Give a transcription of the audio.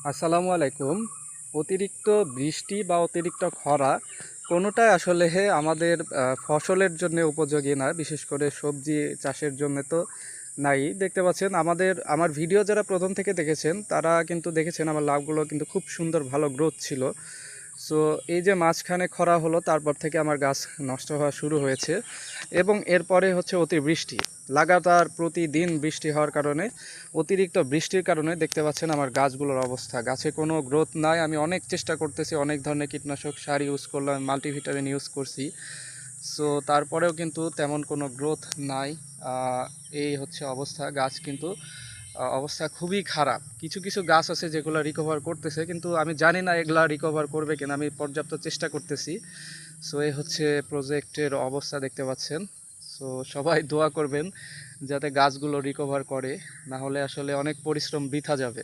আসসালামু আলাইকুম। অতিরিক্ত বৃষ্টি বা অতিরিক্ত খরা কোনোটাই আসলে আমাদের ফসলের জন্য উপযোগী না, বিশেষ করে সবজি চাষের জন্য তো নাই। দেখতে পাচ্ছেন আমার ভিডিও যারা প্রথম থেকে দেখেছেন তারা কিন্তু দেখেছেন আমার লাউগুলো কিন্তু খুব সুন্দর ভালো গ্রোথ ছিল। সো এই যে মাঝখানে খরা হলো, তারপর থেকে আমার গাছ নষ্ট হওয়া শুরু হয়েছে। এবং এরপরে হচ্ছে অতিবৃষ্টি, লাগাতার প্রতিদিন বৃষ্টি হওয়ার কারণে, অতিরিক্ত বৃষ্টির কারণে দেখতে পাচ্ছেন আমার গাছগুলোর অবস্থা, গাছে কোনো গ্রোথ নাই। আমি অনেক চেষ্টা করতেছি, অনেক ধরনের কীটনাশক সার ইউজ করলাম, মাল্টিভিটামিন ইউজ করছি, সো তারপরেও কিন্তু তেমন কোনো গ্রোথ নাই। এই হচ্ছে অবস্থা, গাছ কিন্তু অবস্থা খুবই খারাপ। কিছু কিছু গাছ আছে যেগুলো রিকভার করতেছে, কিন্তু আমি জানি না এগুলা রিকভার করবে কিনা, আমি পর্যাপ্ত চেষ্টা করতেছি। সো এই হচ্ছে প্রজেক্টের অবস্থা, দেখতে পাচ্ছেন। সো সবাই দোয়া করবেন যাতে গাছগুলো রিকভার করে, না হলে আসলে অনেক পরিশ্রম বৃথা যাবে।